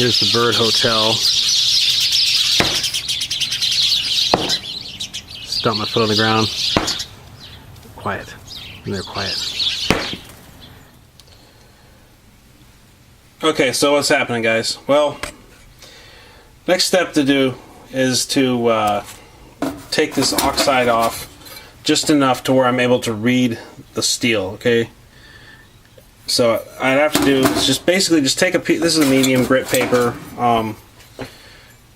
Here's the Bird Hotel. Stomp my foot on the ground. Quiet. And they're quiet. Okay, so what's happening, guys? Well, next step to do is to take this oxide off just enough to where I'm able to read the steel, okay? So I'd have to do is just basically just take a piece. This is a medium grit paper. I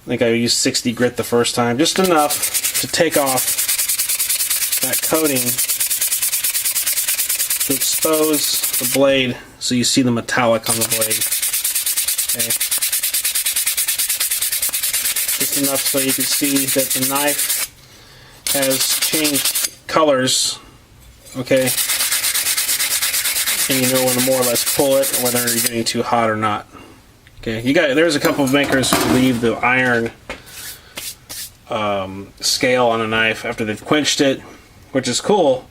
think I used 60 grit the first time. Just enough to take off that coating to expose the blade so you see the metallic on the blade. Okay. Just enough so you can see that the knife has changed colors, okay? And you know when to more or less pull it, or whether you're getting too hot or not. Okay, there's a couple of makers who leave the iron scale on a knife after they've quenched it, which is cool,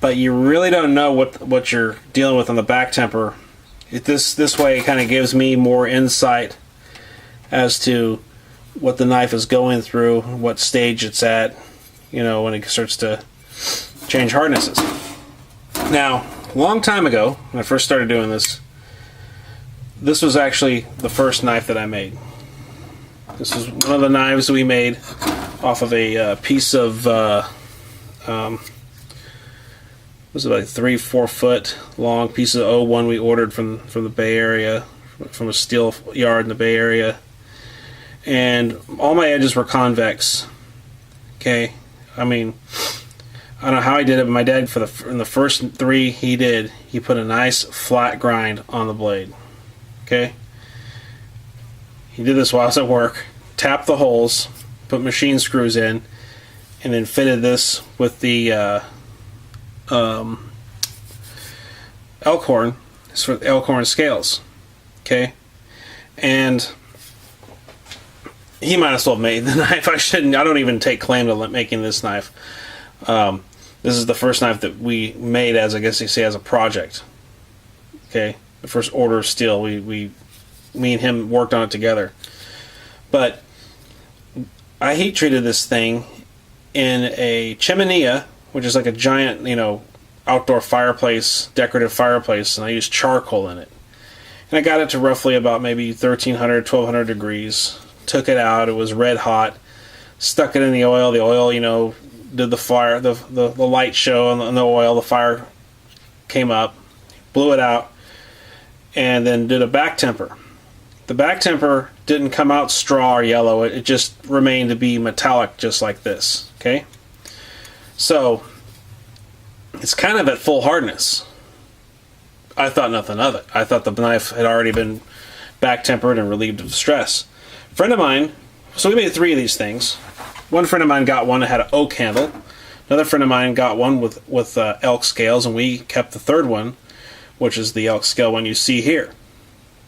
but you really don't know what you're dealing with on the back temper. This way it kind of gives me more insight as to what the knife is going through, what stage it's at, you know, when it starts to change hardnesses. Now, a long time ago, when I first started doing this was actually the first knife that I made. This was one of the knives that we made off of a piece of, it was about a 3-4 foot long piece of O1 we ordered from the Bay Area, from a steel yard in the Bay Area. And all my edges were convex. Okay? I mean, I don't know how I did it, but my dad, in the first 3 he put a nice flat grind on the blade. Okay? He did this while I was at work, tapped the holes, put machine screws in, and then fitted this with the Elkhorn. It's for Elkhorn scales. Okay? And he might as well have made the knife. I don't even take claim to making this knife. This is the first knife that we made, as I guess you say, as a project. Okay, the first order of steel. Me and him worked on it together. But I heat treated this thing in a chimenea, which is like a giant, outdoor fireplace, decorative fireplace, and I used charcoal in it. And I got it to roughly about maybe 1,300, 1,200 degrees. Took it out. It was red hot. Stuck it in the oil. The oil, did the fire, the light show on the oil. The fire came up, blew it out, and then did a back temper. The back temper didn't come out straw or yellow. It just remained to be metallic, just like this. Okay, so it's kind of at full hardness. I thought nothing of it. I thought the knife had already been back tempered and relieved of stress. A friend of mine, so we made 3 of these things. One friend of mine got one that had an oak handle. Another friend of mine got one with elk scales, and we kept the third one, which is the elk scale one you see here.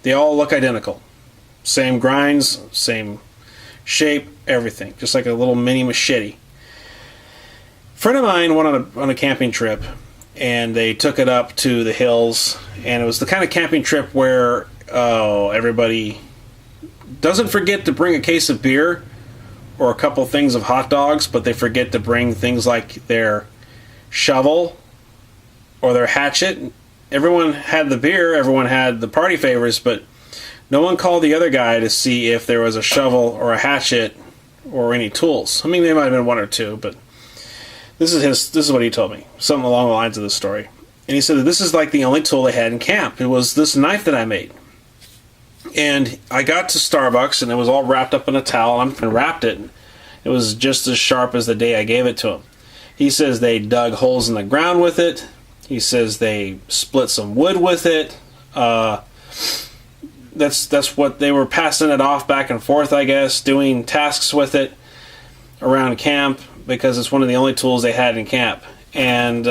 They all look identical. Same grinds, same shape, everything. Just like a little mini machete. A friend of mine went on a camping trip, and they took it up to the hills, and it was the kind of camping trip where everybody doesn't forget to bring a case of beer or a couple things of hot dogs, but they forget to bring things like their shovel or their hatchet. Everyone had the beer, everyone had the party favors, but no one called the other guy to see if there was a shovel or a hatchet or any tools. I mean, there might have been 1 or 2, but this is what he told me. Something along the lines of this story. And he said that this is like the only tool they had in camp. It was this knife that I made. And I got to Starbucks, and it was all wrapped up in a towel, and I wrapped it. It was just as sharp as the day I gave it to him. He says they dug holes in the ground with it. He says they split some wood with it. That's what they were passing it off back and forth, I guess, doing tasks with it around camp, because it's one of the only tools they had in camp. And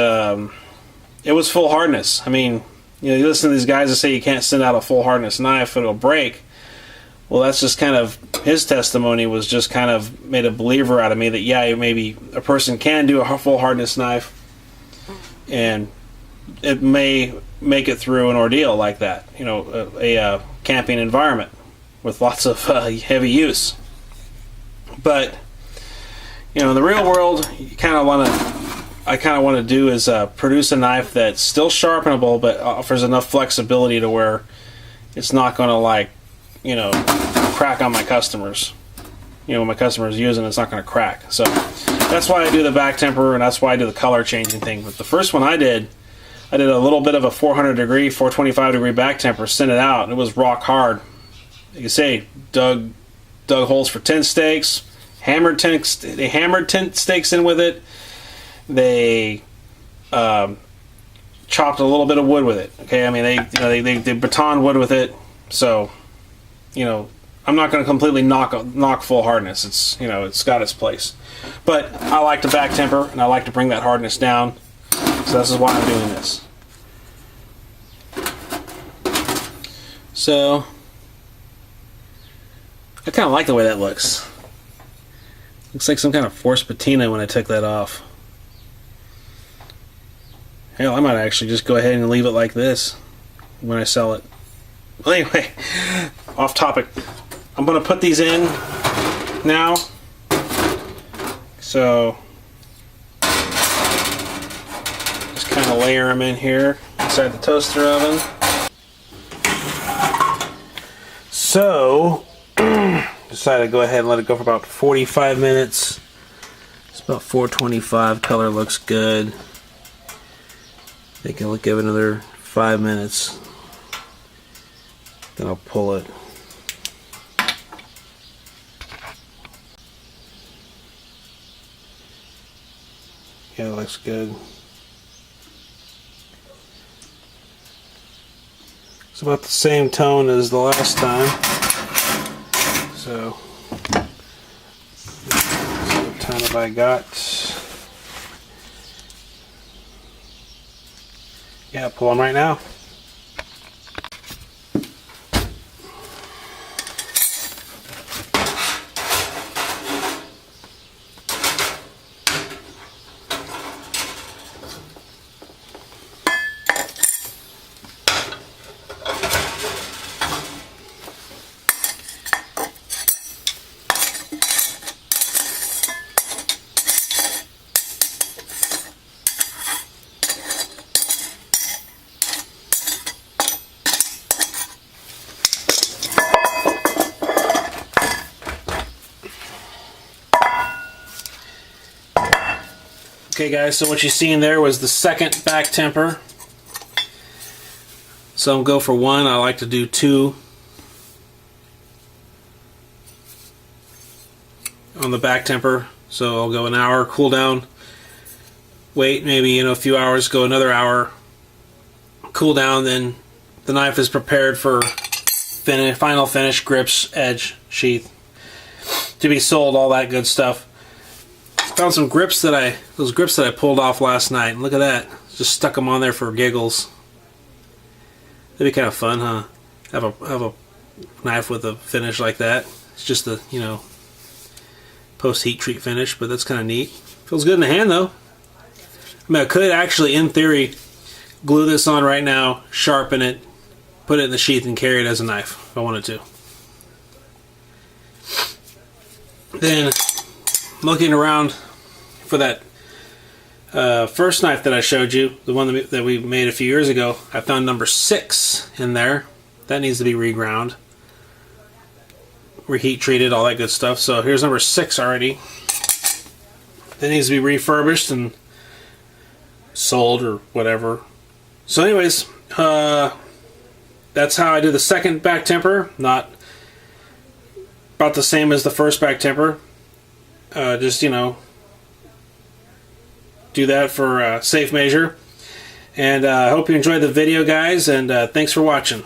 it was full hardness. I mean, you listen to these guys that say you can't send out a full hardness knife, it'll break. Well, that's just kind of, his testimony was just kind of made a believer out of me that, yeah, maybe a person can do a full hardness knife, and it may make it through an ordeal like that, a camping environment. with lots of heavy use. But you know, in the real world, I kind of want to do is produce a knife that's still sharpenable, but offers enough flexibility to where it's not going to, like, you know, crack on my customers. You know, when my customer's using it, it's not going to crack. So that's why I do the back temper, and that's why I do the color changing thing. But the first one I did a little bit of a 400 degree, 425 degree back temper, sent it out, and it was rock hard. You can say, dug holes for tent stakes, they hammered tent stakes in with it. They chopped a little bit of wood with it. Okay, I mean, they baton wood with it. So, you know, I'm not going to completely knock full hardness. It's, you know, it's got its place. But I like to back temper, and I like to bring that hardness down. So this is why I'm doing this. So I kind of like the way that looks. Looks like some kind of forced patina when I took that off. Hell, I might actually just go ahead and leave it like this when I sell it. Well, anyway, off topic. I'm going to put these in now. So just kind of layer them in here inside the toaster oven. So decided to go ahead and let it go for about 45 minutes. It's about 425. Color looks good. I think I'll give it another 5 minutes. Then I'll pull it. Yeah, it looks good. It's about the same tone as the last time. So, what time have I got? Yeah, pull them right now. Okay guys, so what you seen there was the second back temper. So I'll go for one. I like to do two on the back temper. So I'll go an hour, cool down, wait maybe a few hours, go another hour, cool down, then the knife is prepared for final finish, grips, edge, sheath, to be sold, all that good stuff. Found some grips those grips that I pulled off last night. Look at that. Just stuck them on there for giggles. That'd be kind of fun, huh? Have a knife with a finish like that. It's just a, post heat treat finish, but that's kind of neat. Feels good in the hand though. I mean, I could actually, in theory, glue this on right now, sharpen it, put it in the sheath, and carry it as a knife if I wanted to. Then, looking around for that first knife that I showed you, the one that we made a few years ago, I found number 6 in there. That needs to be reground, reheat treated, all that good stuff. So here's number 6 already. That needs to be refurbished and sold or whatever. So anyways, that's how I do the second back temper. Not about the same as the first back temper. Just, do that for safe measure. And I hope you enjoyed the video, guys, and thanks for watching.